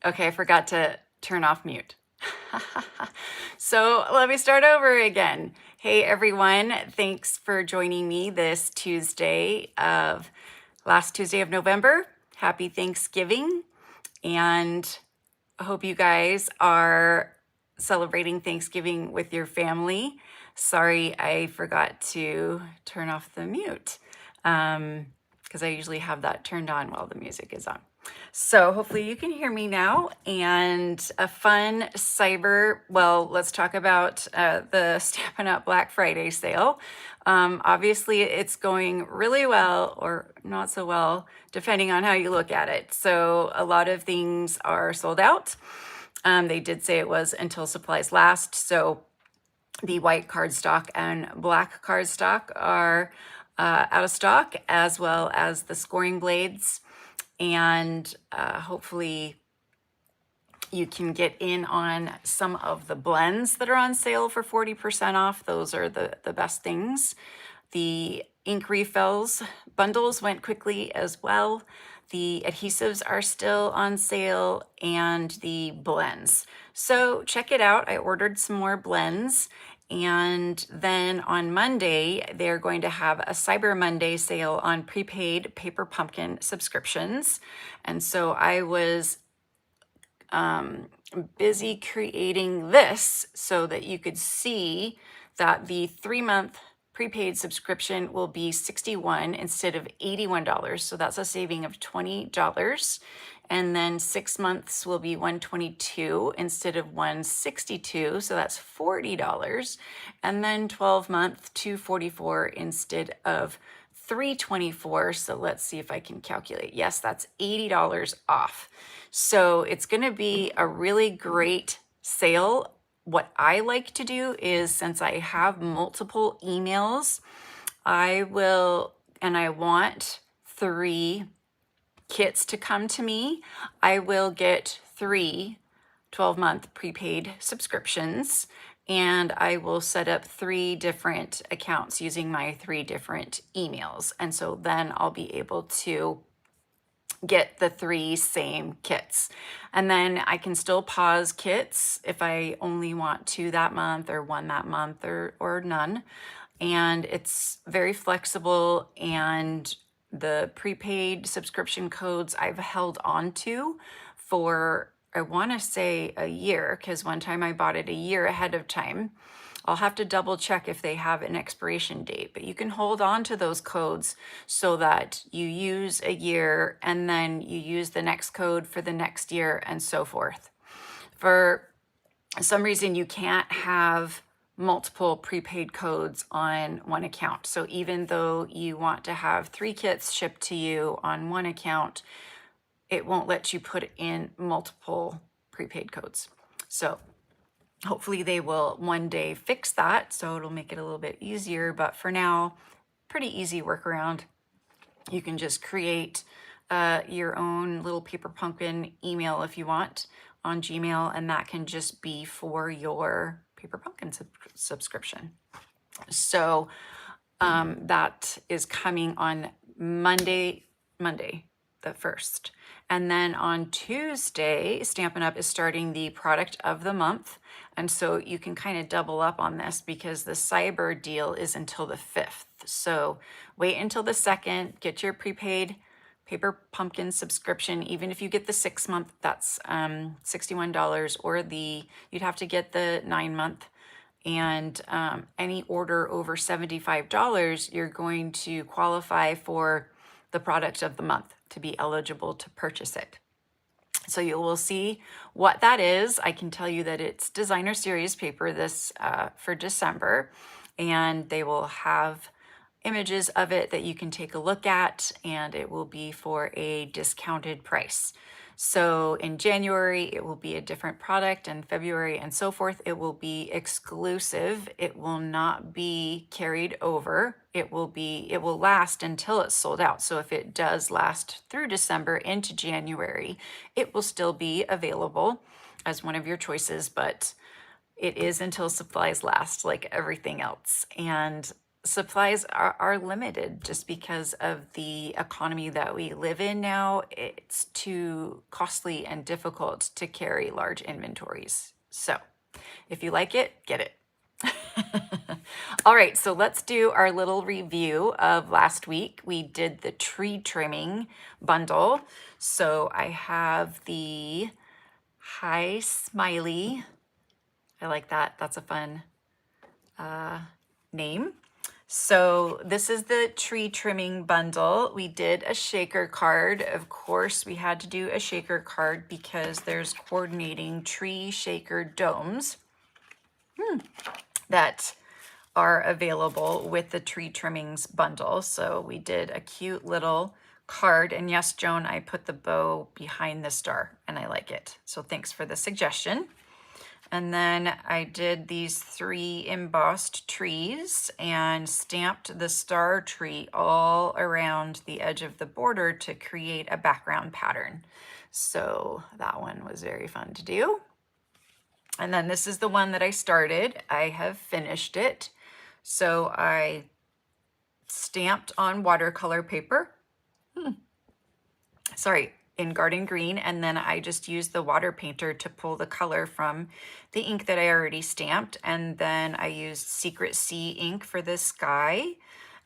Okay, I forgot to turn off mute. So let me start over again. Hey everyone, thanks for joining me this last Tuesday of November. Happy Thanksgiving, and I hope you guys are celebrating Thanksgiving with your family. Sorry, I forgot to turn off the mute because I usually have that turned on while the music is on. So hopefully you can hear me now, and a fun let's talk about the Stampin' Up! Black Friday sale. Obviously it's going really well or not so well, depending on how you look at it. So a lot of things are sold out. They did say it was until supplies last. So the white cardstock and black cardstock are out of stock, as well as the scoring blades. And hopefully you can get in on some of the blends that are on sale for 40% off. Those are the best things. The ink refills bundles went quickly as well. The adhesives are still on sale, and the blends. So check it out. I ordered some more blends. And then on Monday, they're going to have a Cyber Monday sale on prepaid paper pumpkin subscriptions. And so I was busy creating this so that you could see that the 3-month prepaid subscription will be $61 instead of $81. So that's a saving of $20. And then 6 months will be $122 instead of $162. So that's $40. And then 12-month $244 instead of $324. So let's see if I can calculate. Yes, that's $80 off. So it's going to be a really great sale. What I like to do is, since I have multiple emails, I want 3 kits to come to me. I will get 3 12-month prepaid subscriptions, and I will set up 3 different accounts using my 3 different emails. And so then I'll be able to get the 3 same kits. And then I can still pause kits if I only want 2 that month, or 1 that month, or none. And it's very flexible, and the prepaid subscription codes I've held on to for, I want to say, a year, because one time I bought it a year ahead of time. I'll have to double check if they have an expiration date, but you can hold on to those codes so that you use a year and then you use the next code for the next year, and so forth. For some reason, you can't have multiple prepaid codes on one account. So even though you want to have 3 kits shipped to you on one account, it won't let you put in multiple prepaid codes. So hopefully they will one day fix that, so it'll make it a little bit easier. But for now, pretty easy workaround. You can just create your own little paper pumpkin email if you want on Gmail, and that can just be for your paper pumpkin subscription. So that is coming on Monday the 1st. And then on Tuesday, Stampin' Up! Is starting the product of the month. And so you can kind of double up on this, because the cyber deal is until the 5th. So wait until the 2nd, get your prepaid paper pumpkin subscription. Even if you get the 6-month, that's $61, or you'd have to get the 9-month. And any order over $75, you're going to qualify for the product of the month to be eligible to purchase it. So you will see what that is. I can tell you that it's designer series paper this for December, and they will have images of it that you can take a look at, and it will be for a discounted price. So in January, it will be a different product, and February and so forth, it will be exclusive. It will not be carried over. It will last until it's sold out. So if it does last through December into January, it will still be available as one of your choices, but it is until supplies last, like everything else. And supplies are limited just because of the economy that we live in now. It's too costly and difficult to carry large inventories. So if you like it, get it. All right, so let's do our little review of last week. We did the tree trimming bundle. So I have the Hi Smiley. I like that. That's a fun name. So this is the tree trimming bundle. We did a shaker card. Of course, we had to do a shaker card because there's coordinating tree shaker domes that are available with the tree trimmings bundle. So we did a cute little card. And yes, Joan, I put the bow behind the star and I like it. So thanks for the suggestion. And then I did these 3 embossed trees and stamped the star tree all around the edge of the border to create a background pattern. So that one was very fun to do. And then this is the one that I started. I have finished it. So I stamped on watercolor paper. Sorry, in garden green, and then I just used the water painter to pull the color from the ink that I already stamped, and then I used Secret Sea ink for the sky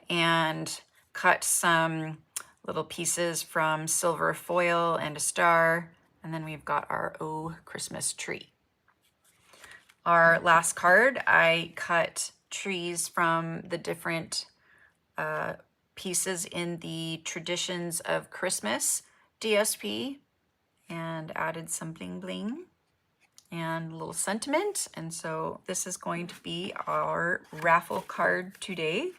and cut some little pieces from silver foil and a star, and then we've got our Oh Christmas tree. Our last card, I cut trees from the different pieces in the Traditions of Christmas DSP and added some bling bling and a little sentiment. And so this is going to be our raffle card today.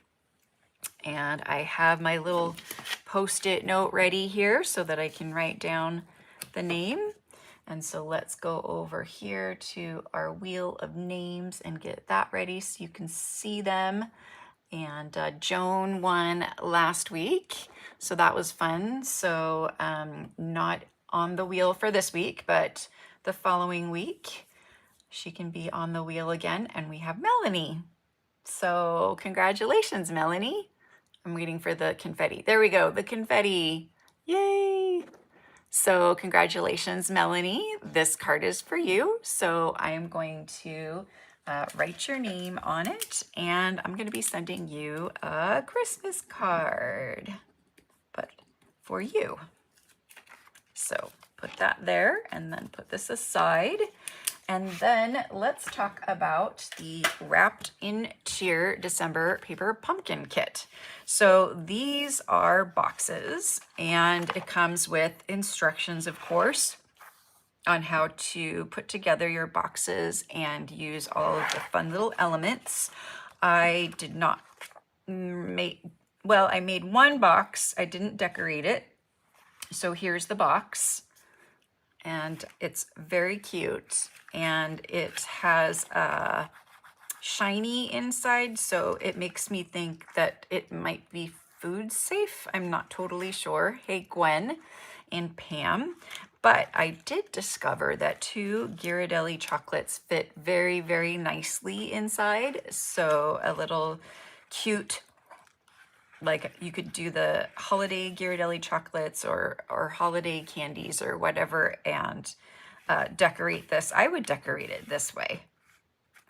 And I have my little post-it note ready here so that I can write down the name. And so let's go over here to our wheel of names and get that ready so you can see them. And Joan won last week, so that was fun. So not on the wheel for this week, but the following week she can be on the wheel again, and we have Melanie. So congratulations, Melanie. I'm waiting for the confetti. There we go, the confetti. Yay! So congratulations, Melanie. This card is for you. So I am going to write your name on it, and I'm going to be sending you a Christmas card, but for you. So put that there and then put this aside. And then let's talk about the Wrapped in Cheer December Paper Pumpkin Kit. So these are boxes, and it comes with instructions, of course, on how to put together your boxes and use all of the fun little elements. I did not make, well, I made one box. I didn't decorate it. So here's the box, and it's very cute, and it has a shiny inside, so it makes me think that it might be food safe. I'm not totally sure. Hey, Gwen and Pam. But I did discover that 2 Ghirardelli chocolates fit very, very nicely inside. So a little cute, like you could do the holiday Ghirardelli chocolates or holiday candies or whatever, and decorate this. I would decorate it this way.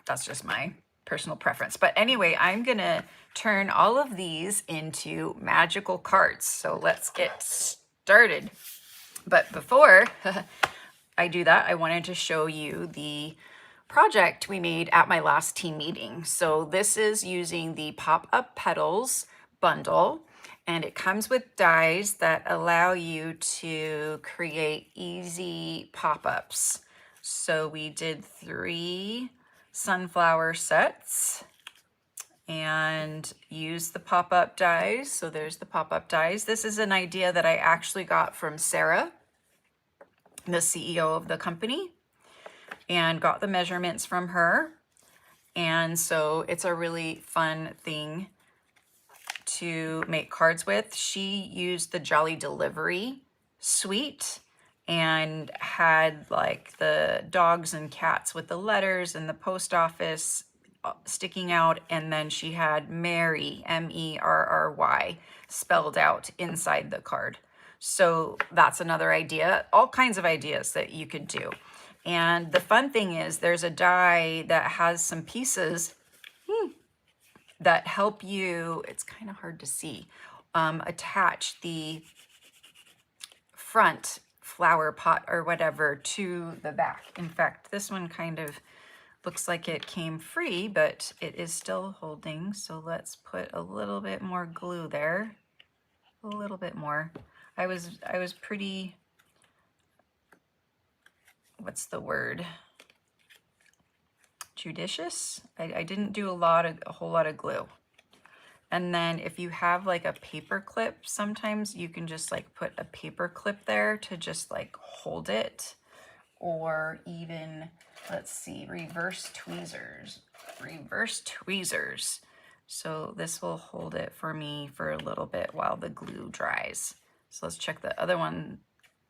That's just my personal preference. But anyway, I'm gonna turn all of these into magical cards. So let's get started. But before I do that, I wanted to show you the project we made at my last team meeting. So this is using the Pop-Up Petals bundle, and it comes with dies that allow you to create easy pop-ups. So we did 3 sunflower sets and use the pop-up dies. So there's the pop-up dies. This is an idea that I actually got from Sarah, the CEO of the company, and got the measurements from her. And so it's a really fun thing to make cards with. She used the Jolly Delivery suite and had like the dogs and cats with the letters and the post office sticking out, and then she had Merry, M-E-R-R-Y, spelled out inside the card. So that's another idea. All kinds of ideas that you could do. And the fun thing is there's a die that has some pieces that help you, it's kind of hard to see, attach the front flower pot or whatever to the back. In fact, this one kind of looks like it came free, but it is still holding. So let's put a little bit more glue there. A little bit more. I was pretty, what's the word? Judicious. I didn't do a whole lot of glue. And then if you have like a paper clip, sometimes you can just like put a paper clip there to just like hold it, or even, let's see, reverse tweezers. So this will hold it for me for a little bit while the glue dries. So let's check the other one.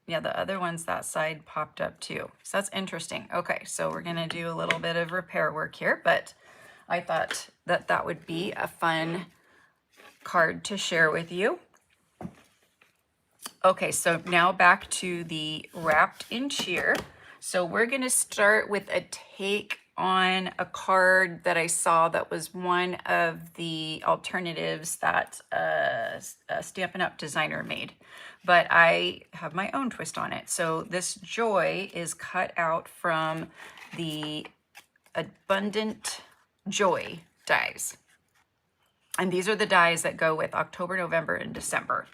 Yeah, the other ones, that side popped up too. So that's interesting. Okay, so we're gonna do a little bit of repair work here, but I thought that that would be a fun card to share with you. Okay, so now back to the wrapped in cheer. So we're gonna start with a take on a card that I saw that was one of the alternatives that a Stampin' Up designer made, but I have my own twist on it. So this Joy is cut out from the Abundant Joy dies. And these are the dies that go with October, November, and December.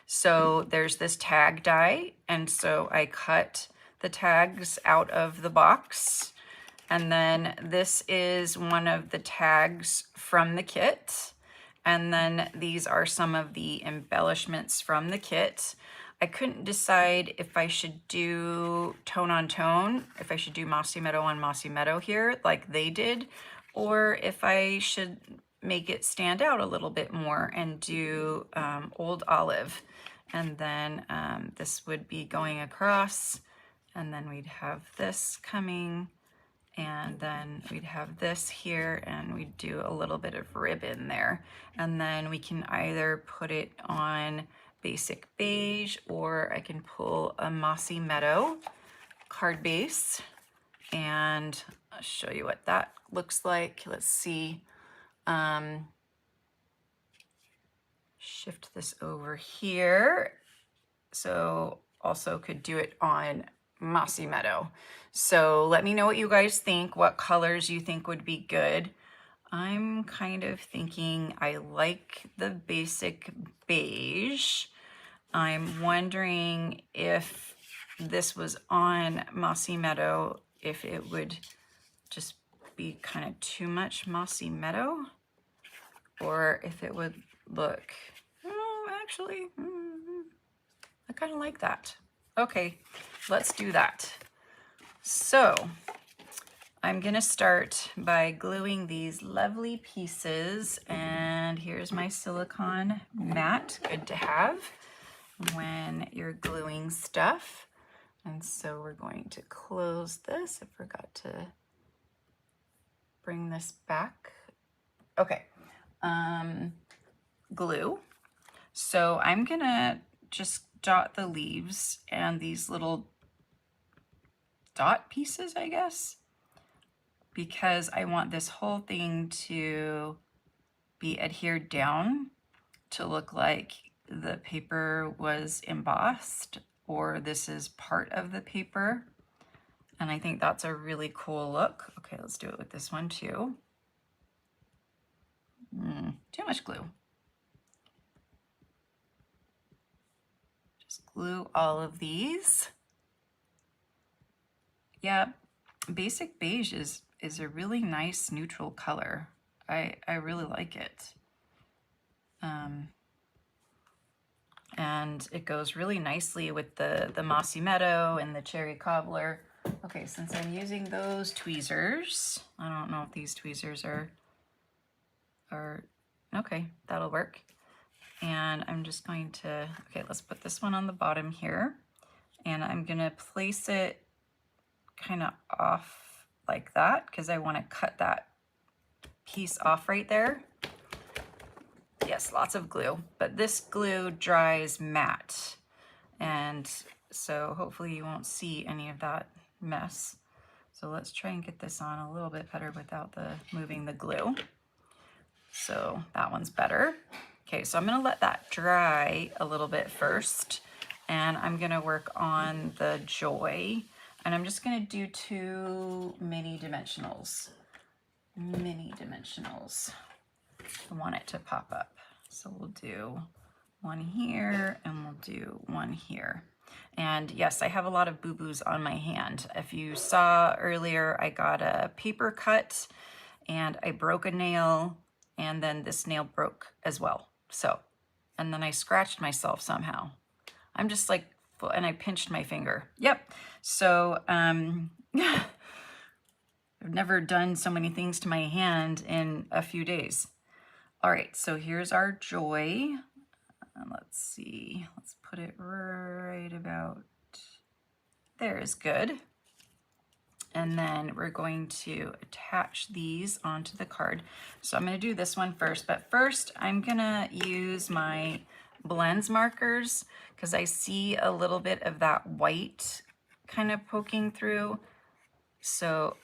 So there's this tag die, and so I cut the tags out of the box. And then this is one of the tags from the kit. And then these are some of the embellishments from the kit. I couldn't decide if I should do tone on tone, if I should do Mossy Meadow on Mossy Meadow here like they did, or if I should make it stand out a little bit more and do Old Olive. And then this would be going across, and then we'd have this coming, and then we'd have this here, and we'd do a little bit of ribbon there. And then we can either put it on basic beige, or I can pull a Mossy Meadow card base, and I'll show you what that looks like. Let's see. Shift this over here. So also could do it on Mossy Meadow. So let me know what you guys think, what colors you think would be good. I'm kind of thinking I like the basic beige. I'm wondering if this was on Mossy Meadow, if it would just be kind of too much Mossy Meadow, or if it would look, oh, actually, I kind of like that. Okay, let's do that. So I'm gonna start by gluing these lovely pieces, and here's my silicone mat, good to have when you're gluing stuff. And so we're going to close this. I forgot to bring this back. Okay, glue. So I'm gonna just dot the leaves and these little dot pieces, I guess, because I want this whole thing to be adhered down to look like the paper was embossed, or this is part of the paper. And I think that's a really cool look. Okay, let's do it with this one too. Too much glue. Just glue all of these. Yeah, basic beige is a really nice neutral color. I really like it. And it goes really nicely with the Mossy Meadow and the Cherry Cobbler. Okay, since I'm using those tweezers, I don't know if these tweezers are okay, that'll work. And I'm just going to, okay, let's put this one on the bottom here, and I'm gonna place it kind of off like that because I want to cut that piece off right there. Yes, lots of glue, but this glue dries matte. And so hopefully you won't see any of that mess. So let's try and get this on a little bit better without the moving the glue. So that one's better. Okay, so I'm gonna let that dry a little bit first, and I'm gonna work on the joy. And I'm just gonna do 2 mini dimensionals. Mini dimensionals. I want it to pop up. So we'll do one here and we'll do one here. And yes, I have a lot of boo-boos on my hand. If you saw earlier, I got a paper cut and I broke a nail, and then this nail broke as well. So, and then I scratched myself somehow. I'm just like, and I pinched my finger. Yep. So, I've never done so many things to my hand in a few days. All right, so here's our joy. Let's see, let's put it right about there is good. And then we're going to attach these onto the card. So I'm gonna do this one first, but first I'm gonna use my blends markers because I see a little bit of that white kind of poking through. So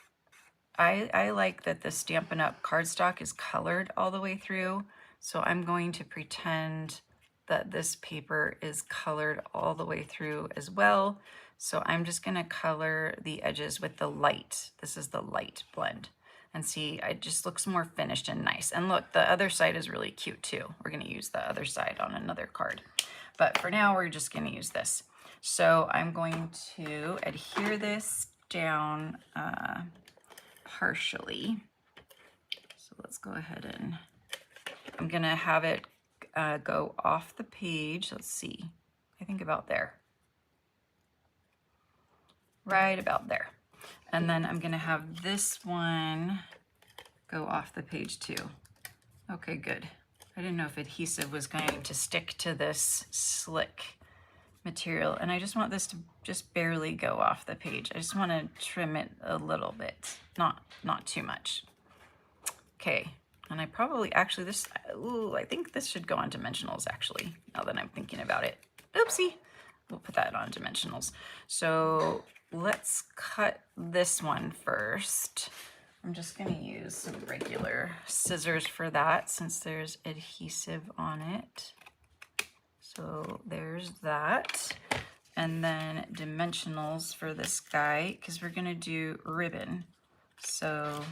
I like that the Stampin' Up! Cardstock is colored all the way through. So I'm going to pretend that this paper is colored all the way through as well. So I'm just gonna color the edges with the light. This is the light blend. And see, it just looks more finished and nice. And look, the other side is really cute too. We're gonna use the other side on another card. But for now, we're just gonna use this. So I'm going to adhere this down partially. So let's go ahead and I'm gonna have it go off the page. Let's see, I think about there. Right about there. And then I'm gonna have this one go off the page too. Okay, good. I didn't know if adhesive was going to stick to this slick material, and I just want this to just barely go off the page. I just want to trim it a little bit, not too much. Okay, and I probably actually this, ooh, I think this should go on dimensionals actually, now that I'm thinking about it. Oopsie, we'll put that on dimensionals. So let's cut this one first. I'm just gonna use some regular scissors for that since there's adhesive on it. So there's that. And then dimensionals for this guy, because we're gonna do ribbon. So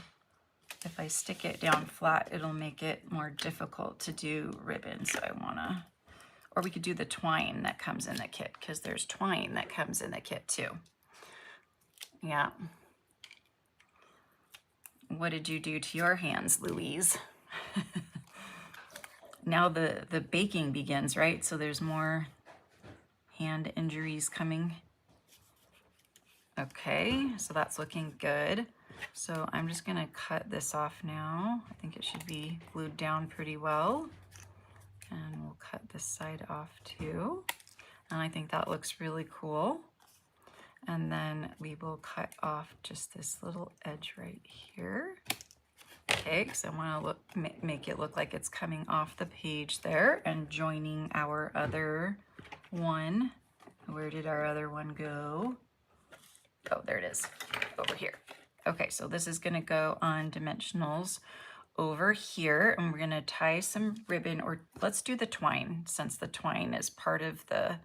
if I stick it down flat, it'll make it more difficult to do ribbon. So I wanna, or we could do the twine that comes in the kit, because there's twine that comes in the kit too. Yeah. What did you do to your hands, Louise? Now the baking begins, right? So there's more hand injuries coming. Okay, so that's looking good. So I'm just gonna cut this off now. I think it should be glued down pretty well. And we'll cut this side off too. And I think that looks really cool. And then we will cut off just this little edge right here. Okay, because I want to make it look like it's coming off the page there and joining our other one. Where did our other one go? Oh, there it is, over here. Okay, so this is going to go on dimensionals over here, and we're going to tie some ribbon, or let's do the twine, since the twine is part of the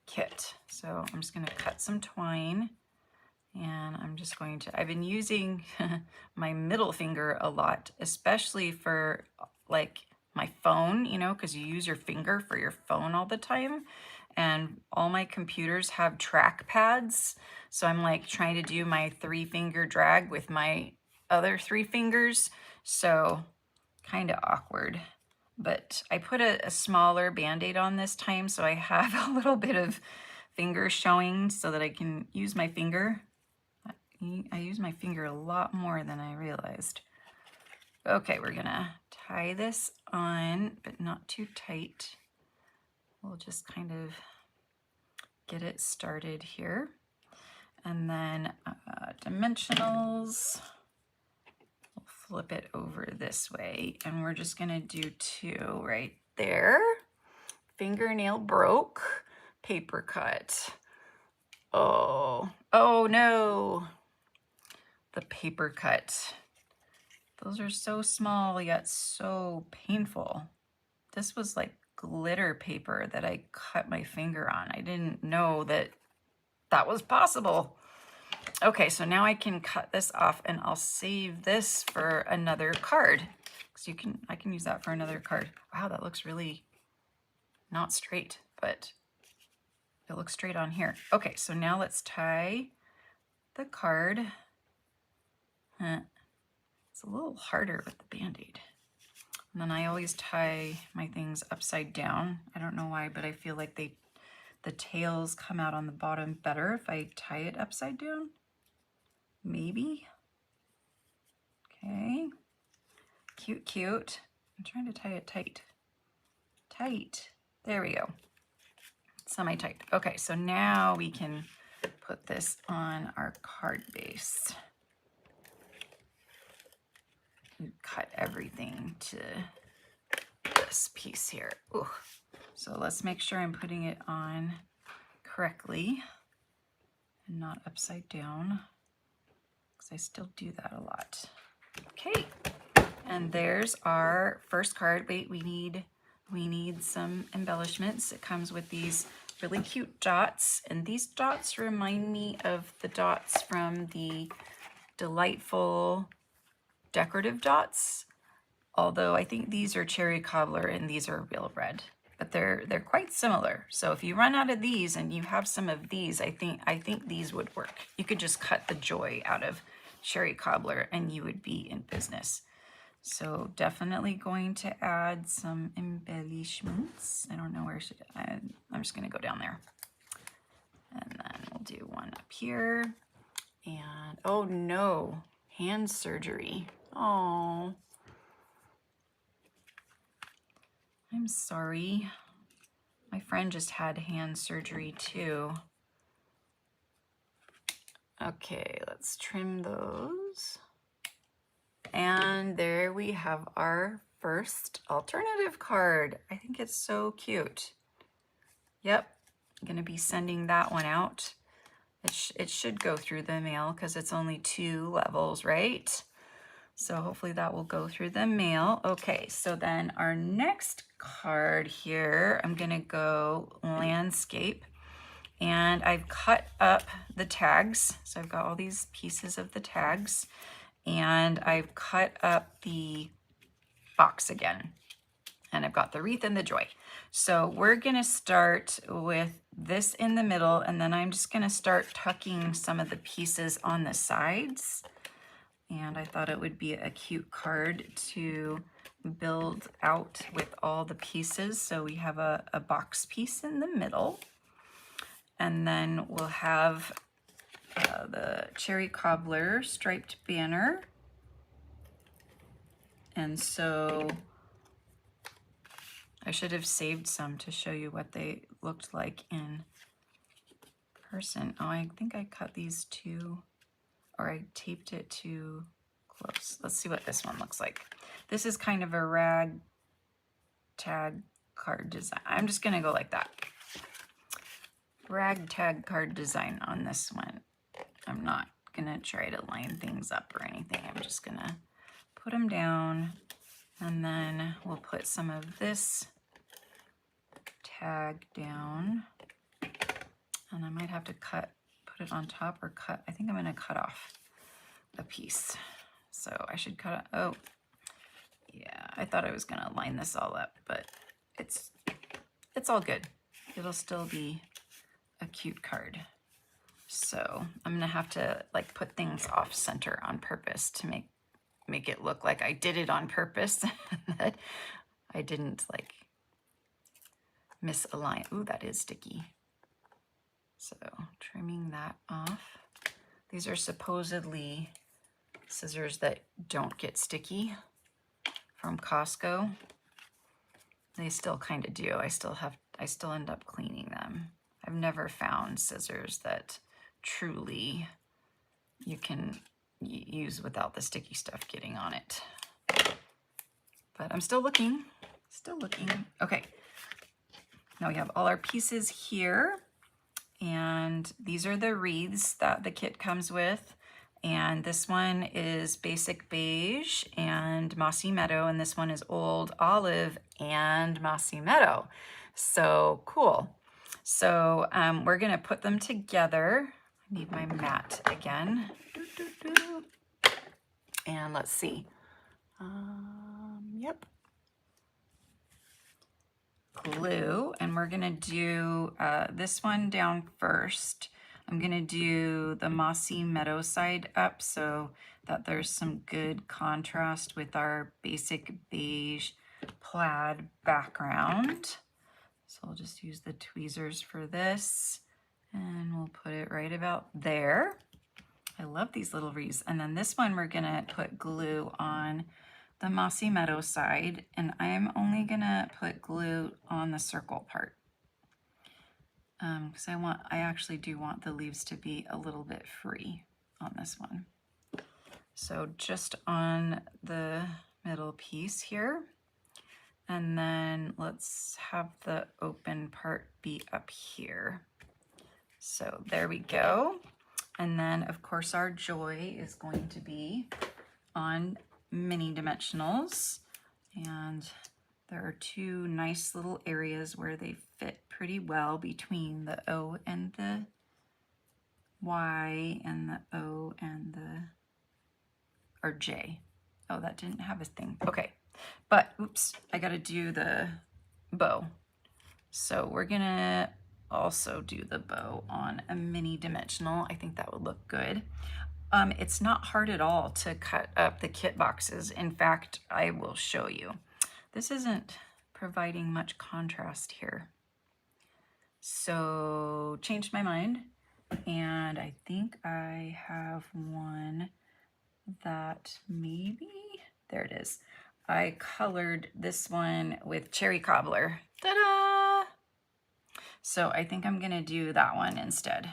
kit. So I'm just going to cut some twine. And I'm just going to, I've been using my middle finger a lot, especially for like my phone, you know, because you use your finger for your phone all the time. And all my computers have track pads. So I'm like trying to do my 3-finger drag with my other 3 fingers. So kind of awkward. But I put a smaller Band-Aid on this time, so I have a little bit of finger showing so that I can use my finger. I use my finger a lot more than I realized. Okay, we're gonna tie this on, but not too tight. We'll just kind of get it started here. And then dimensionals. flip it over this way, and we're just gonna do 2 right there. Fingernail broke, paper cut. Oh no, the paper cut. Those are so small yet so painful. This was like glitter paper that I cut my finger on. I didn't know that that was possible. Okay, so now I can cut this off, and I'll save this for another card. So I can use that for another card. Wow, that looks really not straight, but it looks straight on here. Okay, so now let's tie the card. It's a little harder with the Band-Aid. And then I always tie my things upside down. I don't know why, but I feel like the tails come out on the bottom better if I tie it upside down. Maybe. Okay. Cute, cute. I'm trying to tie it tight. Tight. There we go. Semi-tight. Okay, so now we can put this on our card base. Cut everything to this piece here. Ooh. So let's make sure I'm putting it on correctly and not upside down, because I still do that a lot. Okay, and there's our first card. Wait, we need some embellishments. It comes with these really cute dots, and these dots remind me of the dots from the delightful decorative dots, although I think these are cherry cobbler and these are real red, but they're quite similar. So if you run out of these and you have some of these, I think these would work. You could just cut the joy out of cherry cobbler and you would be in business. So definitely going to add some embellishments. I don't know where I'm just going to go down there, and then we'll do one up here. And oh no, hand surgery. Oh, I'm sorry. My friend just had hand surgery too. Okay, let's trim those. And there we have our first alternative card. I think it's so cute. Yep, I'm gonna be sending that one out. It should go through the mail because it's only 2 levels, right? So hopefully that will go through the mail. Okay, so then our next card here, I'm gonna go landscape. And I've cut up the tags. So I've got all these pieces of the tags, and I've cut up the box again. And I've got the wreath and the joy. So we're gonna start with this in the middle, and then I'm just gonna start tucking some of the pieces on the sides. And I thought it would be a cute card to build out with all the pieces. So we have a box piece in the middle, and then we'll have the cherry cobbler striped banner. And so I should have saved some to show you what they looked like in person. Oh, I think I cut these too, or I taped it too close. Let's see what this one looks like. This is kind of a rag tag card design. I'm just gonna go like that. Ragtag card design on this one. I'm not gonna try to line things up or anything. I'm just gonna put them down, and then we'll put some of this tag down, and I might have to put it on top or cut. I think I'm gonna cut off a piece. So I should cut it. Oh, yeah, I thought I was gonna line this all up, but it's all good. It'll still be a cute card. So I'm gonna have to like put things off center on purpose to make it look like I did it on purpose, that I didn't like misalign. Ooh, that is sticky. So trimming that off. These are supposedly scissors that don't get sticky from Costco. They still kind of do. I still end up cleaning them. I've never found scissors that truly you can use without the sticky stuff getting on it. But I'm still looking, Okay, now we have all our pieces here, and these are the wreaths that the kit comes with. And this one is basic beige and mossy meadow, and this one is old olive and mossy meadow. So cool. So we're gonna put them together. I need my mat again. And let's see. Yep. Glue, and we're gonna do this one down first. I'm gonna do the mossy meadow side up so that there's some good contrast with our basic beige plaid background. So I'll just use the tweezers for this, and we'll put it right about there. I love these little wreaths. And then this one we're gonna put glue on the mossy meadow side, and I'm only gonna put glue on the circle part because I actually do want the leaves to be a little bit free on this one. So just on the middle piece here, and then let's have the open part be up here. So there we go. And then of course our joy is going to be on mini dimensionals, and there are two nice little areas where they fit pretty well between the O and the Y and the O and the, or J. Oh, that didn't have a thing. Okay, but oops, I gotta do the bow. So we're gonna also do the bow on a mini dimensional. I think that would look good. It's not hard at all to cut up the kit boxes. In fact, I will show you. This isn't providing much contrast here. So changed my mind, and I think I have one that maybe, there it is. I colored this one with cherry cobbler. Ta-da! So I think I'm gonna do that one instead.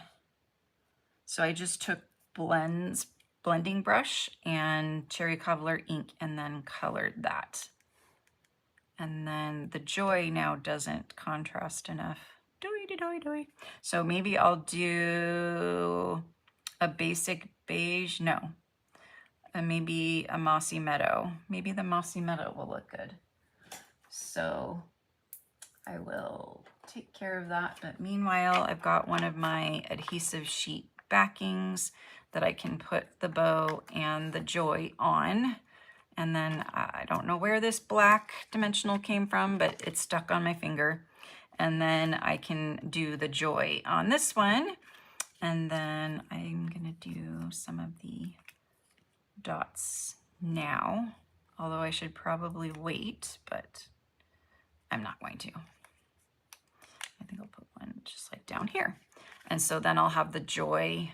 So I just took blending brush and cherry cobbler ink and then colored that. And then the joy now doesn't contrast enough. So maybe I'll do a basic beige, no. And maybe a mossy meadow. Maybe the mossy meadow will look good. So I will take care of that. But meanwhile, I've got one of my adhesive sheet backings that I can put the bow and the joy on. And then I don't know where this black dimensional came from, but it's stuck on my finger. And then I can do the joy on this one. And then I'm gonna do some of the dots now, although I should probably wait, but I'm not going to. I think I'll put one just like down here. And so then I'll have the joy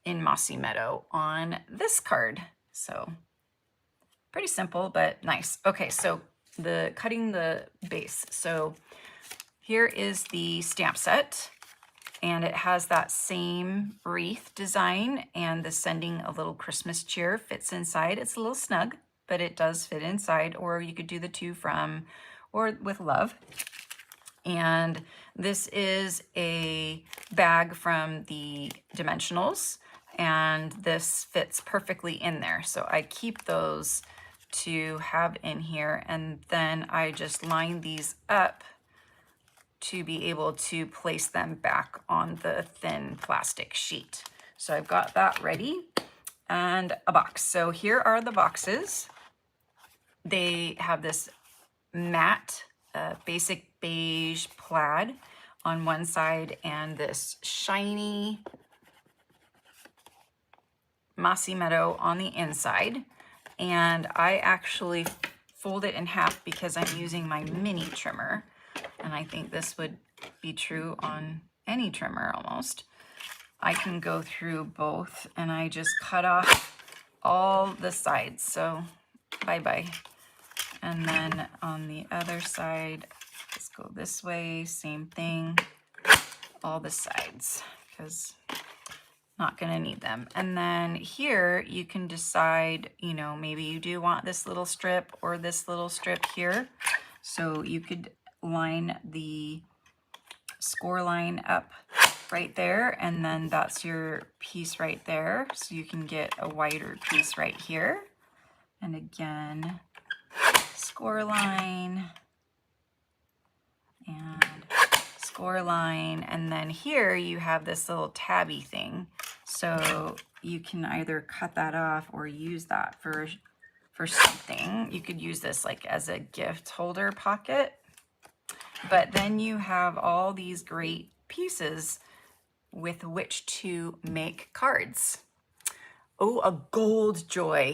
in mossy meadow on this card. So pretty simple, but nice. Okay, so cutting the base. So here is the stamp set, and it has that same wreath design, and the sending a little Christmas cheer fits inside. It's a little snug, but it does fit inside, or you could do the to from or with love. And this is a bag from the dimensionals, and this fits perfectly in there. So I keep those to have in here, and then I just line these up to be able to place them back on the thin plastic sheet. So I've got that ready, and a box. So here are the boxes. They have this matte basic beige plaid on one side, and this shiny mossy meadow on the inside. And I actually fold it in half because I'm using my mini trimmer, and I think this would be true on any trimmer almost. I can go through both, and I just cut off all the sides, so bye-bye. And then on the other side, let's go this way, same thing, all the sides, because not gonna need them. And then here you can decide, you know, maybe you do want this little strip or this little strip here. So you could line the score line up right there, and then that's your piece right there. So you can get a wider piece right here. And again, score line and score line, and then here you have this little tabby thing. So you can either cut that off or use that for something. You could use this like as a gift holder pocket. But then you have all these great pieces with which to make cards. Oh, a gold joy.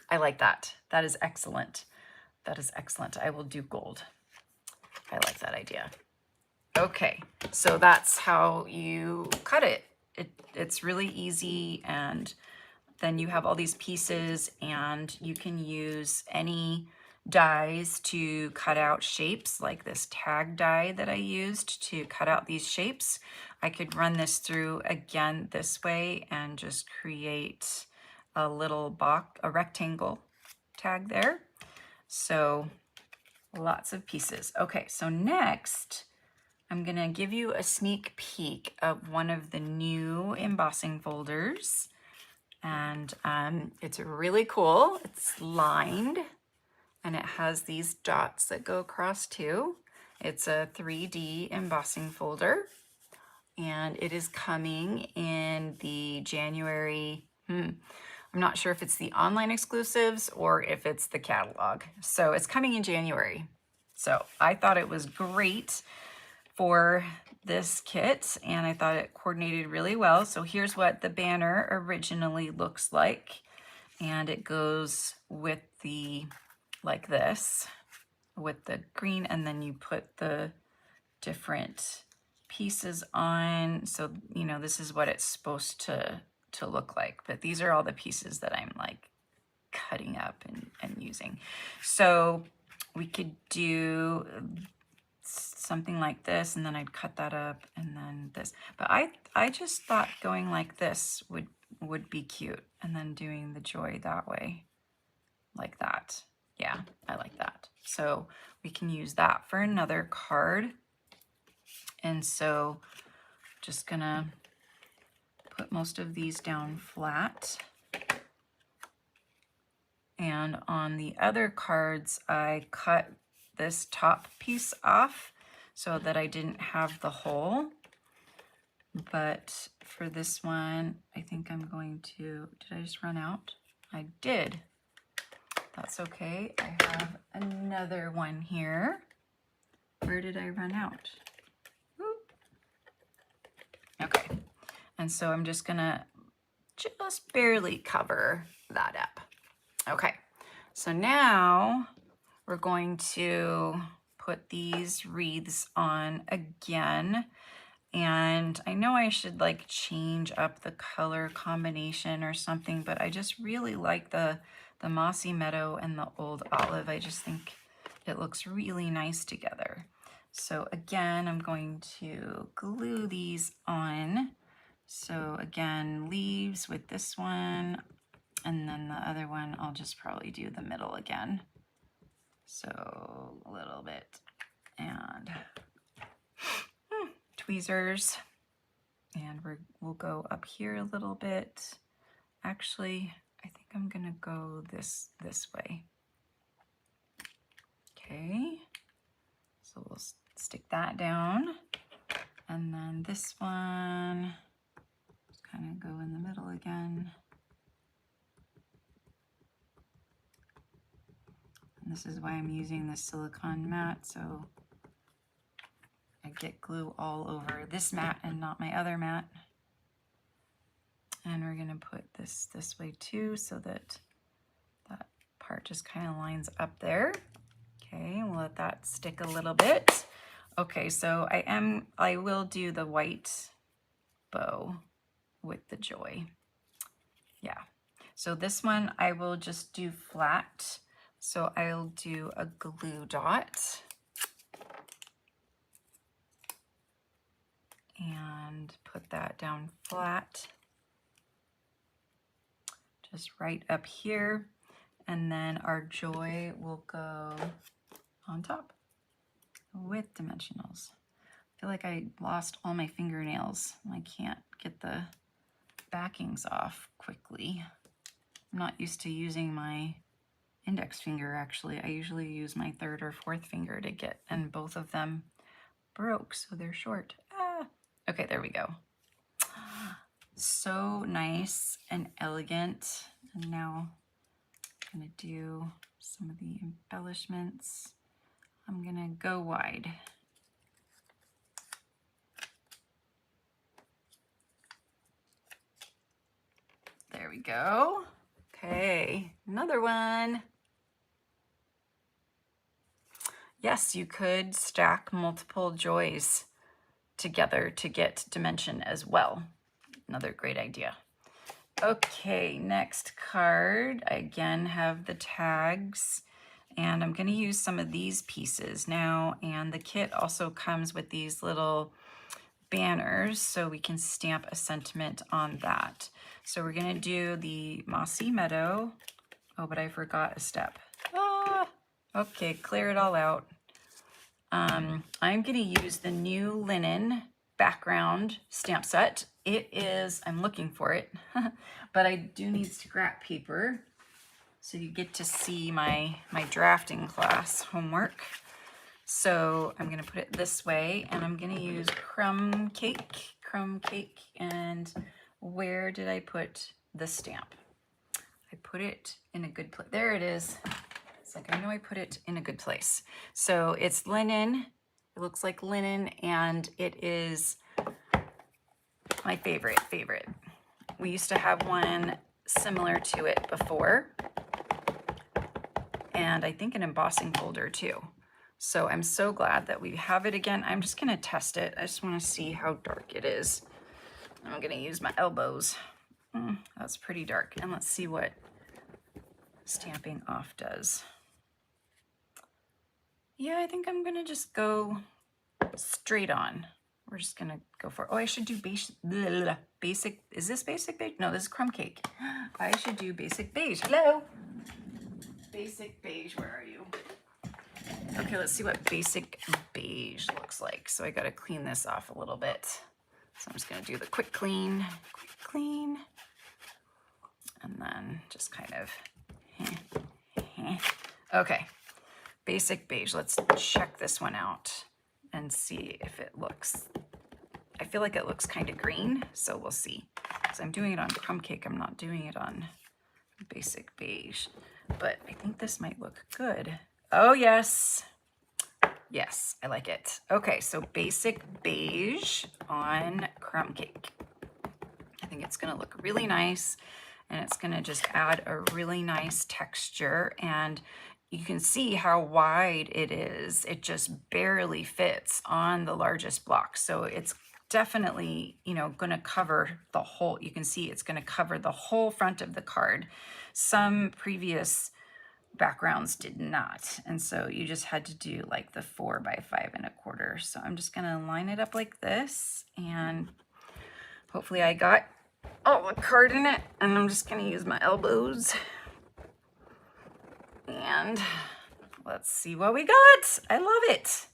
I like that. That is excellent. That is excellent. I will do gold. I like that idea. Okay, so that's how you cut it. It's really easy, and then you have all these pieces, and you can use any dies to cut out shapes, like this tag die that I used to cut out these shapes. I could run this through again this way and just create a little box, a rectangle tag there. So lots of pieces. Okay, so next I'm gonna give you a sneak peek of one of the new embossing folders. And it's really cool. It's lined and it has these dots that go across too. It's a 3D embossing folder, and it is coming in the January, I'm not sure if it's the online exclusives or if it's the catalog. So it's coming in January. So I thought it was great for this kit, and I thought it coordinated really well. So here's what the banner originally looks like, and it goes with the, like this, with the green, and then you put the different pieces on. So, you know, this is what it's supposed to look like, but these are all the pieces that I'm like cutting up and using. So we could do something like this, and then I'd cut that up, and then this. But I just thought going like this would be cute, and then doing the joy that way, like that. Yeah, I like that. So we can use that for another card. And so just gonna put most of these down flat. And on the other cards, I cut this top piece off so that I didn't have the hole. But for this one, I think I'm going to, did I just run out? I did. That's okay. I have another one here. Where did I run out? Whoop. Okay. And so I'm just gonna just barely cover that up. Okay. So now we're going to put these wreaths on again. And I know I should like change up the color combination or something, but I just really like the mossy meadow and the old olive. I just think it looks really nice together. So again, I'm going to glue these on. So again, leaves with this one, and then the other one, I'll just probably do the middle again. So a little bit, and tweezers, and we'll go up here a little bit. Actually, I think I'm gonna go this way. Okay, so we'll stick that down, and then this one, just kind of go in the middle again. And this is why I'm using this silicone mat, so I get glue all over this mat and not my other mat. And we're gonna put this way too, so that that part just kind of lines up there. Okay, we'll let that stick a little bit. Okay, so I will do the white bow with the joy. Yeah, so this one I will just do flat. So I'll do a glue dot and put that down flat just right up here. And then our joy will go on top with dimensionals. I feel like I lost all my fingernails. I can't get the backings off quickly. I'm not used to using my index finger actually. I usually use my third or fourth finger to get, and both of them broke, so they're short. Ah. Okay, there we go. So nice and elegant. And now I'm gonna do some of the embellishments. I'm gonna go wide. There we go. Okay, another one. Yes, you could stack multiple joys together to get dimension as well. Another great idea. Okay, next card. I again have the tags, and I'm going to use some of these pieces now, and the kit also comes with these little banners so we can stamp a sentiment on that. So we're going to do the Mossy Meadow. Oh, but I forgot a step. Ah, okay, clear it all out. I'm going to use the new linen background stamp set. It is, I'm looking for it, but I do need scrap paper. So you get to see my drafting class homework. So I'm going to put it this way, and I'm going to use crumb cake, and where did I put the stamp? I put it in a good place. There it is. It's like, I know I put it in a good place. So it's linen. It looks like linen, and it is my favorite. We used to have one similar to it before, and I think an embossing folder too. So I'm so glad that we have it again. I'm just gonna test it. I just wanna see how dark it is. I'm gonna use my elbows. That's pretty dark. And let's see what stamping off does. Yeah, I think I'm gonna just go straight on. We're just gonna go for it. Oh, I should do basic. Is this basic beige? No, this is crumb cake. I should do basic beige. Hello? Basic beige, where are you? Okay, let's see what basic beige looks like. So I gotta clean this off a little bit. So I'm just gonna do the quick clean, and then just kind of, okay. Basic beige, let's check this one out and see if it looks, I feel like it looks kind of green, so we'll see. So I'm doing it on crumb cake, I'm not doing it on basic beige, but I think this might look good. Oh yes, yes, I like it. Okay, so basic beige on crumb cake. I think it's gonna look really nice, and it's gonna just add a really nice texture, and you can see how wide it is. It just barely fits on the largest block. So it's definitely, you know, gonna cover the whole, you can see it's gonna cover the whole front of the card. Some previous backgrounds did not. And so you just had to do like the 4 by 5 1/4. So I'm just gonna line it up like this, and hopefully I got all the card in it, and I'm just gonna use my elbows. And let's see what we got. I love it.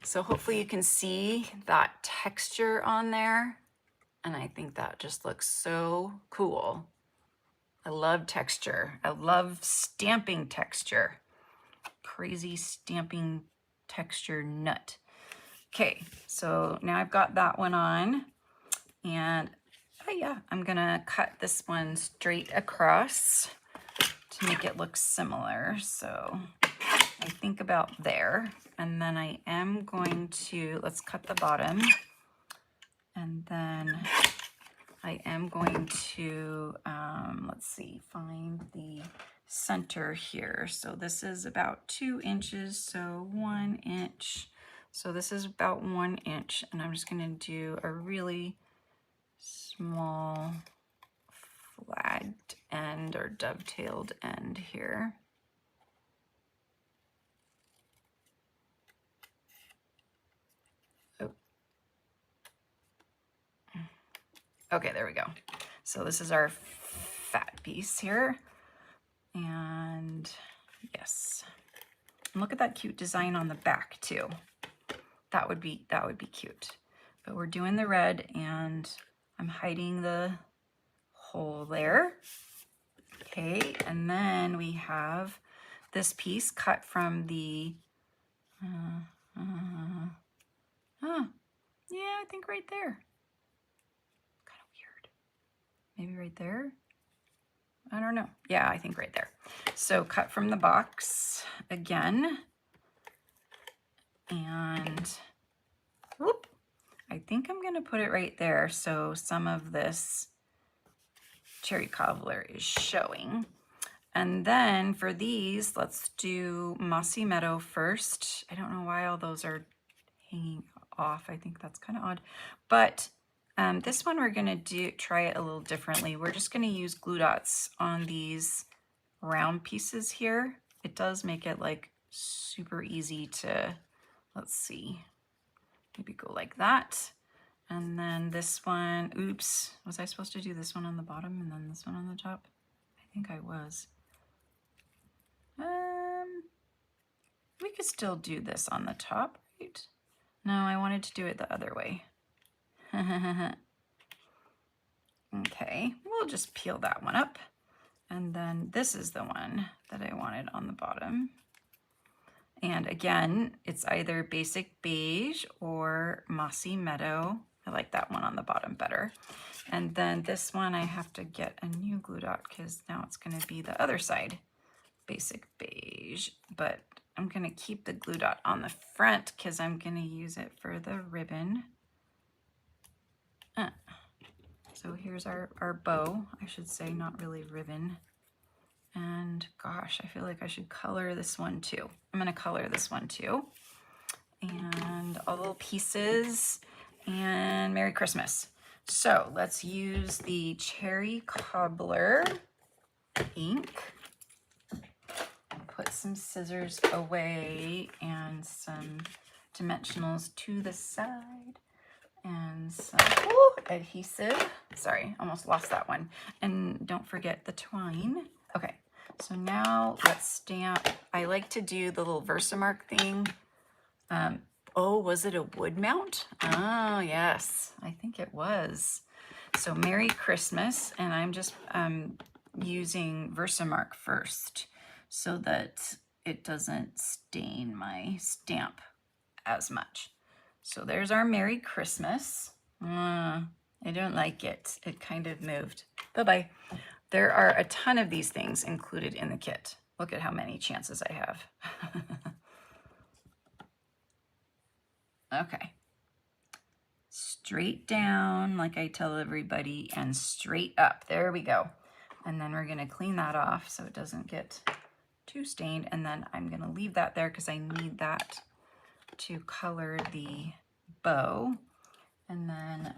So hopefully you can see that texture on there. And I think that just looks so cool. I love texture. I love stamping texture. Crazy stamping texture nut. Okay, so now I've got that one on. And oh yeah, I'm gonna cut this one straight across to make it look similar. So I think about there, and then I am going to, let's cut the bottom, and then I am going to, let's see, find the center here. So this is about 2 inches, so 1 inch. So this is about 1 inch, and I'm just gonna do a really small flagged end or dovetailed end here. Oh. Okay, there we go. So this is our fat piece here. And yes, and look at that cute design on the back too. That would be cute. But we're doing the red, and I'm hiding the hole there. Okay, and then we have this piece cut from the, yeah, I think right there. Kind of weird. Maybe right there? I don't know. Yeah, I think right there. So cut from the box again. And whoop, I think I'm going to put it right there so some of this cherry cobbler is showing. And then for these, let's do Mossy Meadow first. I don't know why all those are hanging off. I think that's kind of odd. But this one we're going to try it a little differently. We're just going to use glue dots on these round pieces here. It does make it like super easy to, let's see, maybe go like that. And then this one, oops, was I supposed to do this one on the bottom and then this one on the top? I think I was. We could still do this on the top, right? No, I wanted to do it the other way. Okay, we'll just peel that one up. And then this is the one that I wanted on the bottom. And again, it's either basic beige or mossy meadow. I like that one on the bottom better. And then this one, I have to get a new glue dot because now it's going to be the other side, basic beige. But I'm going to keep the glue dot on the front because I'm going to use it for the ribbon. So here's our bow, I should say, not really ribbon. And gosh, I feel like I should color this one too. I'm going to color this one too. And all the little pieces, and Merry Christmas. So let's use the cherry cobbler ink. Put some scissors away and some dimensionals to the side and some adhesive. Sorry, almost lost that one. And don't forget the twine. Okay, so now let's stamp. I like to do the little Versamark thing. Oh, was it a wood mount? Oh, yes, I think it was. So Merry Christmas, and I'm just using Versamark first so that it doesn't stain my stamp as much. So there's our Merry Christmas. I don't like it. It kind of moved. Bye-bye. There are a ton of these things included in the kit. Look at how many chances I have. Okay. Straight down, like I tell everybody, and straight up. There we go. And then we're going to clean that off so it doesn't get too stained. And then I'm going to leave that there because I need that to color the bow. And then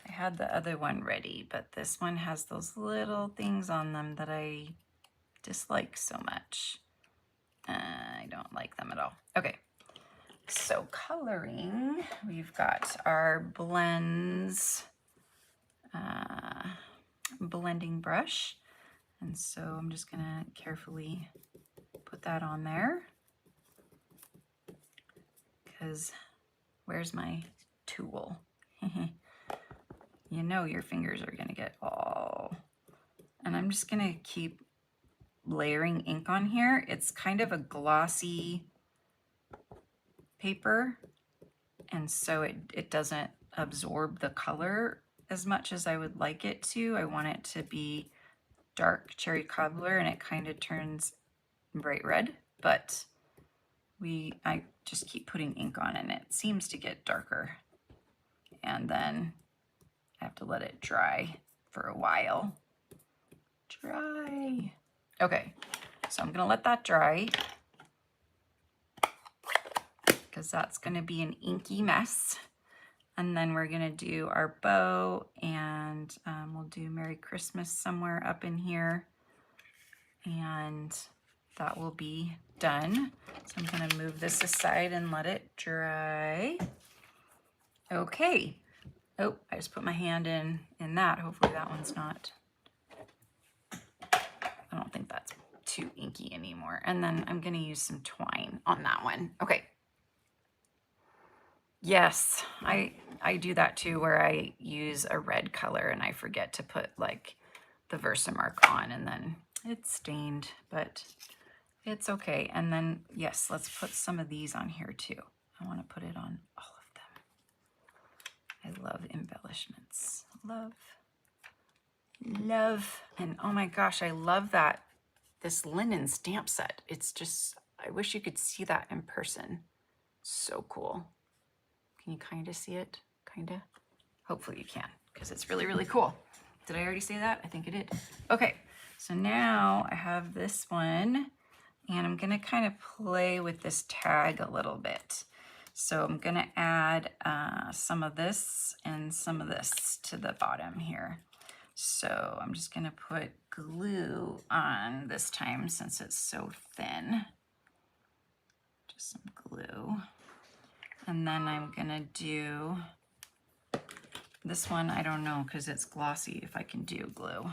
I had the other one ready, but this one has those little things on them that I dislike so much. I don't like them at all. Okay. So coloring, we've got our blends blending brush. And so I'm just gonna carefully put that on there because where's my tool? You know your fingers are gonna get all, and I'm just gonna keep layering ink on here. It's kind of a glossy paper, and so it doesn't absorb the color as much as I would like it to. I want it to be dark cherry cobbler, and it kind of turns bright red, but I just keep putting ink on and it seems to get darker, and then I have to let it dry for a while. Dry. Okay, so I'm gonna let that dry because that's going to be an inky mess. And then we're going to do our bow, and we'll do Merry Christmas somewhere up in here. And that will be done. So I'm going to move this aside and let it dry. Okay. Oh, I just put my hand in that. Hopefully that one's not too inky anymore. And then I'm gonna use some twine on that one. Okay. Yes, I do that too, where I use a red color and I forget to put like the Versamark on, and then it's stained, but it's okay. And then, yes, let's put some of these on here too. I want to put it on all of them. I love embellishments. Love. And oh my gosh, I love that. This linen stamp set. It's just, I wish you could see that in person. So cool. Can you kind of see it? Kind of? Hopefully you can, because it's really, really cool. Did I already say that? I think I did. Okay, so now I have this one, and I'm gonna kind of play with this tag a little bit. So I'm gonna add some of this and some of this to the bottom here. So I'm just gonna put glue on this time since it's so thin. Just some glue. And then I'm gonna do this one. I don't know, because it's glossy, if I can do glue.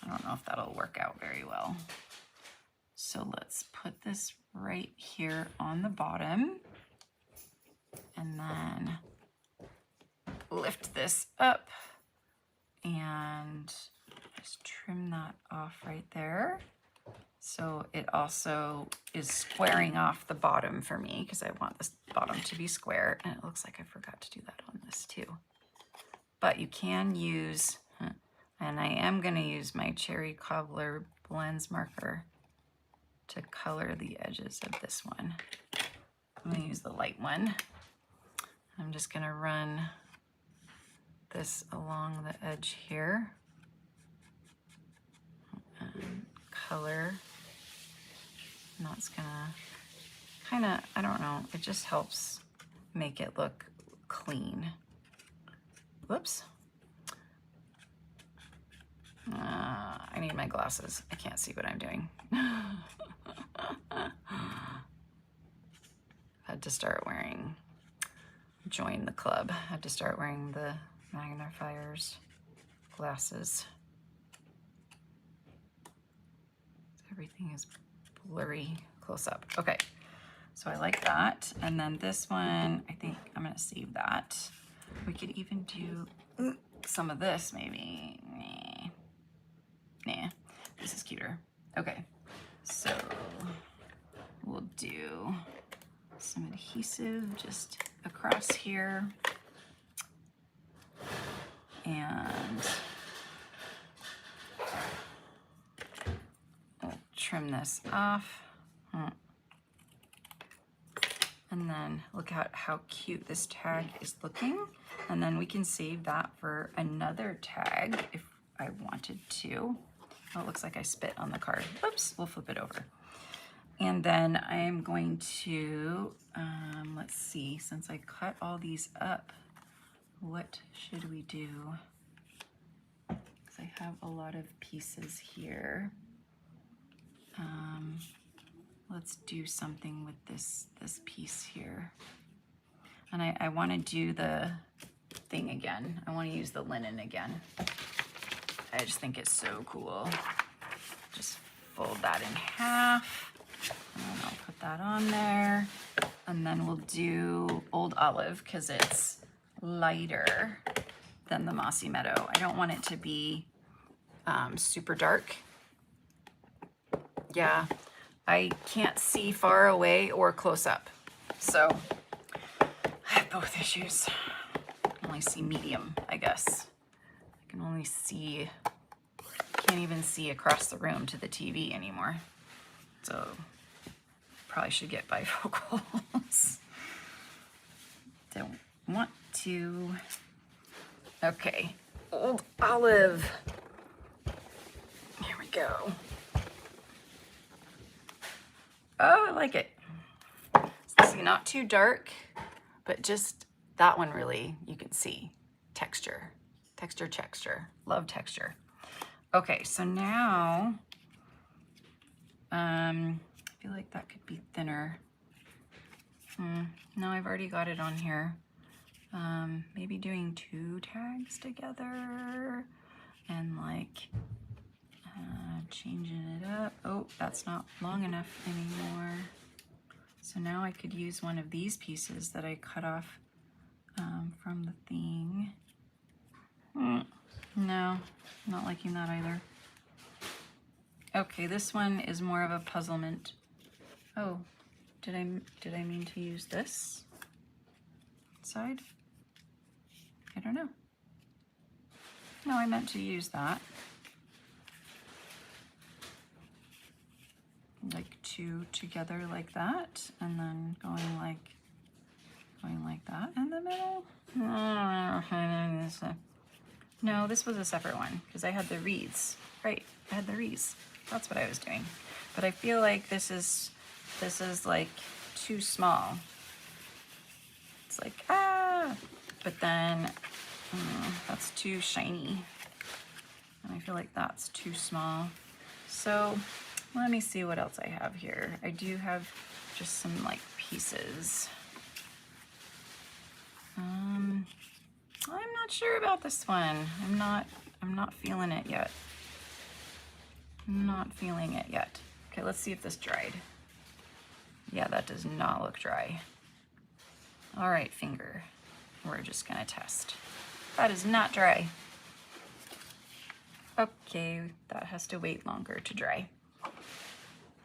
I don't know if that'll work out very well. So let's put this right here on the bottom, and then lift this up and just trim that off right there. So it also is squaring off the bottom for me, because I want this bottom to be square. And it looks like I forgot to do that on this too. But you can use, and I am going to use my Cherry Cobbler Blends marker to color the edges of this one. I'm going to use the light one. I'm just going to run this along the edge here. And color. And that's gonna kind of, I don't know, it just helps make it look clean. Whoops. I need my glasses. I can't see what I'm doing. Had to start wearing, join the club. Had to start wearing the magnifiers, glasses. Everything is blurry close up. Okay, so I like that. And then this one, I think I'm gonna save that. We could even do some of this maybe. Nah, this is cuter. Okay, so we'll do some adhesive just across here. And trim this off. And then look at how cute this tag is looking. And then we can save that for another tag if I wanted to. Oh, it looks like I spit on the card. Oops, we'll flip it over. And then I'm going to, let's see, since I cut all these up, what should we do? Because I have a lot of pieces here. Let's do something with this piece here. And I want to do the thing again. I want to use the linen again. I just think it's so cool. Just fold that in half. And then I'll put that on there. And then we'll do Old Olive because it's lighter than the Mossy Meadow. I don't want it to be super dark. Yeah, I can't see far away or close up. So I have both issues. I can only see medium, I guess. I can only see, can't even see across the room to the TV anymore. So probably should get bifocals. Don't want to. Okay, Old Olive. Here we go. Oh, I like it. See, not too dark, but just that one really, you can see texture, texture. Love texture. Okay, so now, I feel like that could be thinner. No, I've already got it on here. Maybe doing 2 tags together and like changing it up. Oh, that's not long enough anymore. So now I could use one of these pieces that I cut off from the thing. No, not liking that either. Okay, this one is more of a puzzlement. Oh, did I mean to use this side? I don't know. No, I meant to use that. Like two together like that, and then going like that in the middle. No, this was a separate one because I had the wreaths. Right, I had the wreaths. That's what I was doing. But I feel like this is like too small. It's like, ah, but then that's too shiny. And I feel like that's too small. So let me see what else I have here. I do have just some like pieces. I'm not sure about this one. I'm not feeling it yet. I'm not feeling it yet. Okay, let's see if this dried. Yeah, that does not look dry. All right, finger. We're just gonna test. That is not dry. Okay, that has to wait longer to dry.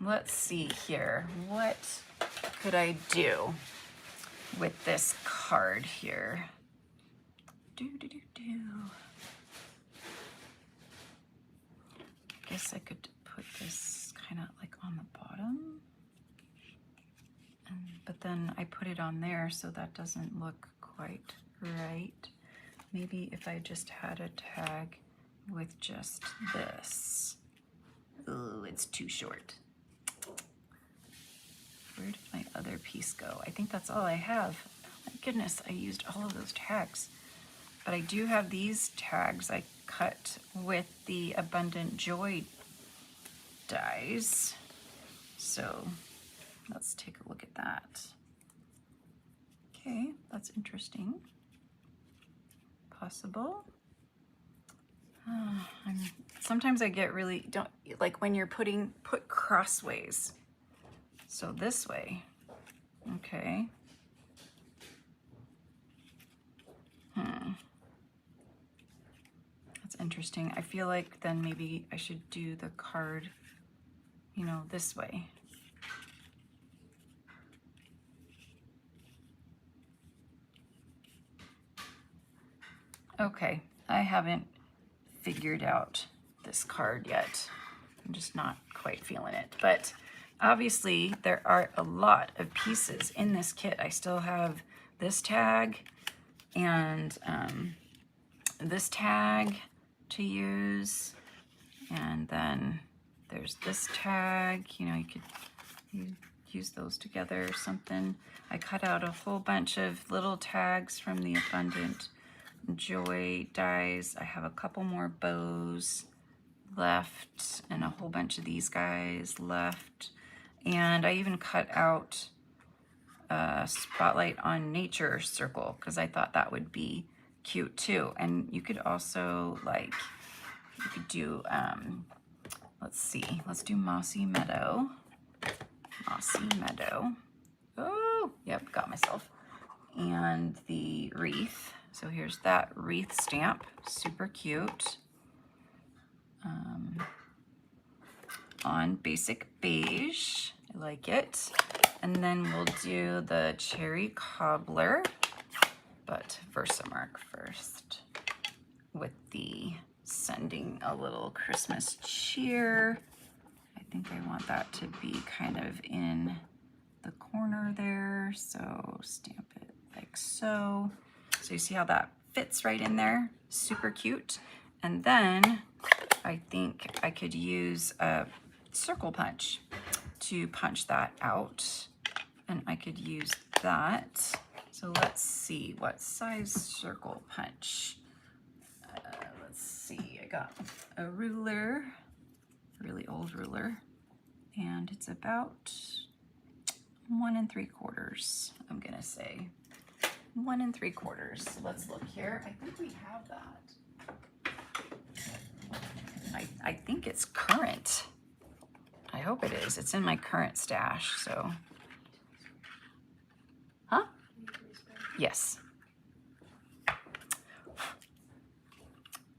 Let's see here. What could I do with this card here? I guess I could put this kind of like on the bottom. But then I put it on there, so that doesn't look quite right. Maybe if I just had a tag with just this. Oh, it's too short. Where did my other piece go? I think that's all I have. Oh my goodness, I used all of those tags. But I do have these tags I cut with the Abundant Joy dies. So let's take a look at that. Okay, that's interesting. Possible. Sometimes I get really, don't like when you're put crossways. So this way, okay. That's interesting. I feel like then maybe I should do the card, you know, this way. Okay, I haven't figured out this card yet. I'm just not quite feeling it. But obviously there are a lot of pieces in this kit. I still have this tag and this tag to use. And then there's this tag, you know, you could use those together or something. I cut out a whole bunch of little tags from the Abundant Joy dies. I have a couple more bows left and a whole bunch of these guys left. And I even cut out a Spotlight on Nature circle because I thought that would be cute too. And you could also like, you could do, let's see, let's do Mossy Meadow. Mossy Meadow. Oh, yep, got myself. And the wreath. So here's that wreath stamp, super cute. On basic beige, I like it. And then we'll do the cherry cobbler, but Versamark first with the sending a little Christmas cheer. I think I want that to be kind of in the corner there, so stamp it like so. So you see how that fits right in there? Super cute. And then I think I could use a circle punch to punch that out. And I could use that. So let's see, what size circle punch? Let's see, I got a ruler, really old ruler, and it's about 1 3/4, I'm gonna say. 1 3/4. Let's look here. I think we have that. I think it's current. I hope it is. It's in my current stash, so. Huh? Yes.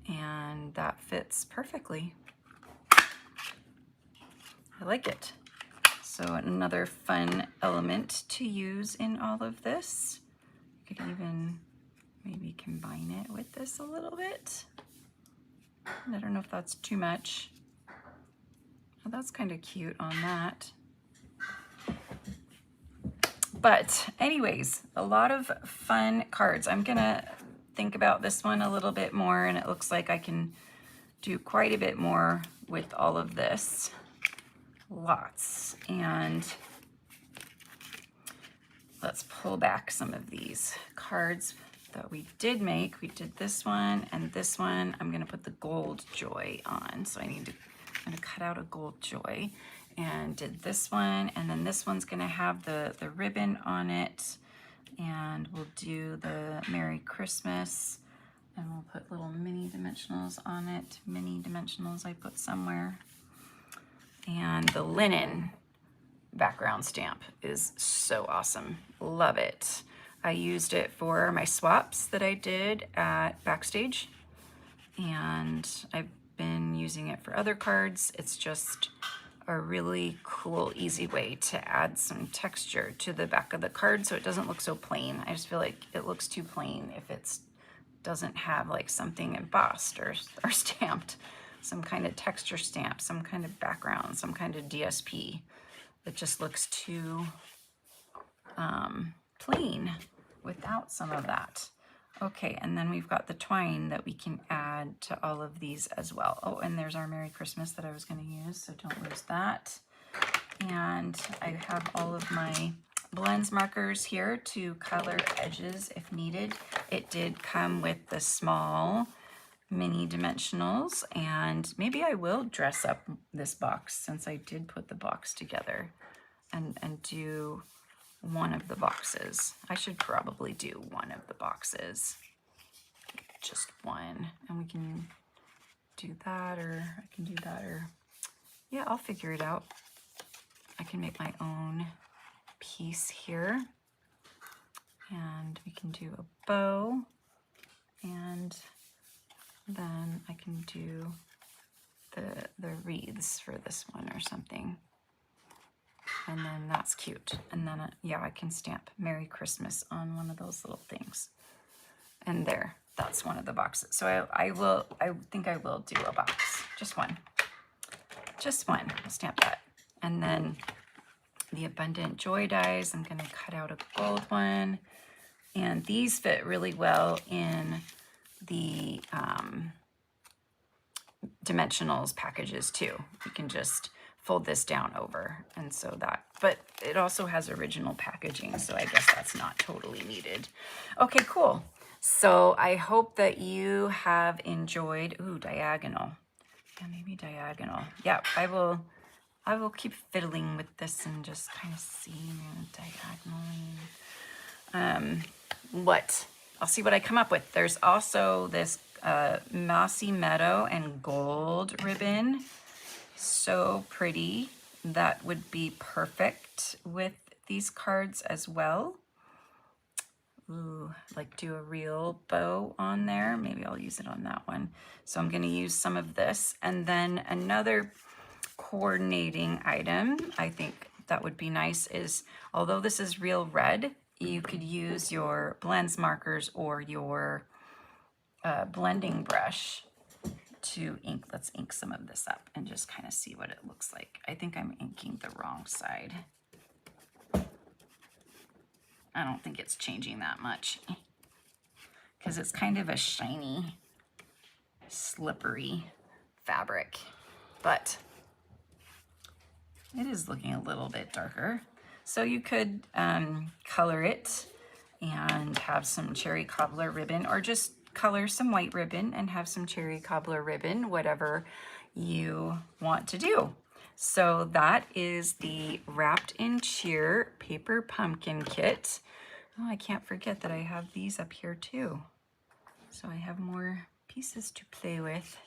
And that fits perfectly. I like it. So another fun element to use in all of this. You could even maybe combine it with this a little bit. I don't know if that's too much. Oh, that's kind of cute on that. But anyways, a lot of fun cards. I'm gonna think about this one a little bit more, and it looks like I can do quite a bit more with all of this. Lots. And let's pull back some of these cards that we did make. We did this one and this one. I'm gonna put the gold joy on. So I'm gonna cut out a gold joy and did this one. And then this one's gonna have the ribbon on it. And we'll do the Merry Christmas. And we'll put little mini dimensionals on it. Mini dimensionals I put somewhere. And the linen background stamp is so awesome. Love it. I used it for my swaps that I did at Backstage, and I've been using it for other cards. It's just a really cool, easy way to add some texture to the back of the card so it doesn't look so plain. I just feel like it looks too plain if it doesn't have like something embossed or stamped, some kind of texture stamp, some kind of background, some kind of DSP. It just looks too plain without some of that. Okay, and then we've got the twine that we can add to all of these as well. Oh, and there's our Merry Christmas that I was going to use, so don't lose that. And I have all of my blends markers here to color edges if needed. It did come with the small mini dimensionals, and maybe I will dress up this box since I did put the box together and do one of the boxes. I should probably do one of the boxes, just one, and we can do that, or I can do that, or yeah, I'll figure it out. I can make my own piece here, and we can do a bow, and then I can do the wreaths for this one or something. And then that's cute. And then, yeah, I can stamp Merry Christmas on one of those little things. And there, that's one of the boxes. So I think I will do a box, just one. Just one, I'll stamp that. And then the Abundant Joy dies, I'm gonna cut out a gold one. And these fit really well in the dimensionals packages too. You can just fold this down over, and so that, but it also has original packaging, so I guess that's not totally needed. Okay, cool. So I hope that you have enjoyed, ooh, diagonal. Yeah, maybe diagonal. Yeah, I will keep fiddling with this and just kind of see diagonally. I'll see what I come up with. There's also this mossy meadow and gold ribbon. So pretty. That would be perfect with these cards as well. Ooh, like do a real bow on there. Maybe I'll use it on that one. So I'm going to use some of this. And then another coordinating item I think that would be nice is, although this is real red, you could use your blends markers or your blending brush to ink. Let's ink some of this up and just kind of see what it looks like. I think I'm inking the wrong side. I don't think it's changing that much because it's kind of a shiny, slippery fabric, but it is looking a little bit darker. So you could color it and have some cherry cobbler ribbon, or just color some white ribbon and have some cherry cobbler ribbon, whatever you want to do. So that is the Wrapped in Cheer paper pumpkin kit. Oh, I can't forget that I have these up here too. So I have more pieces to play with.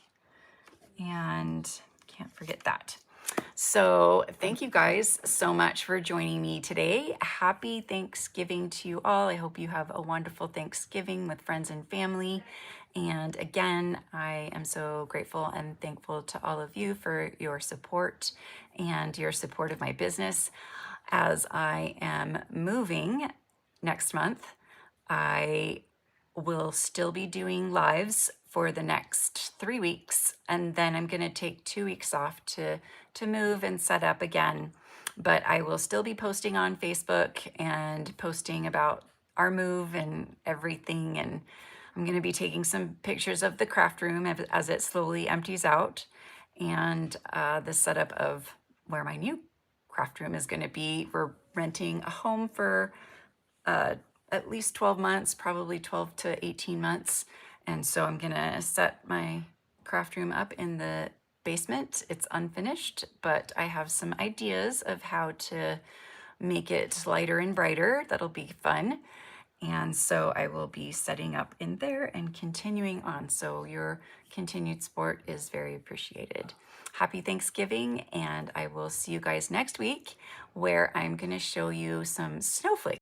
and can't forget that. So thank you guys so much for joining me today. Happy Thanksgiving to you all. I hope you have a wonderful Thanksgiving with friends and family. And again, I am so grateful and thankful to all of you for your support and your support of my business. As I am moving next month, I will still be doing lives for the next 3 weeks, and then I'm going to take 2 weeks off to move and set up again. But I will still be posting on Facebook and posting about our move and everything, and I'm going to be taking some pictures of the craft room as it slowly empties out, and the setup of where my new craft room is going to be. We're renting a home for at least 12 months, probably 12 to 18 months. And so I'm gonna set my craft room up in the basement. It's unfinished, but I have some ideas of how to make it lighter and brighter. That'll be fun. And so I will be setting up in there and continuing on. So your continued support is very appreciated. Happy Thanksgiving, and I will see you guys next week where I'm gonna show you some snowflakes.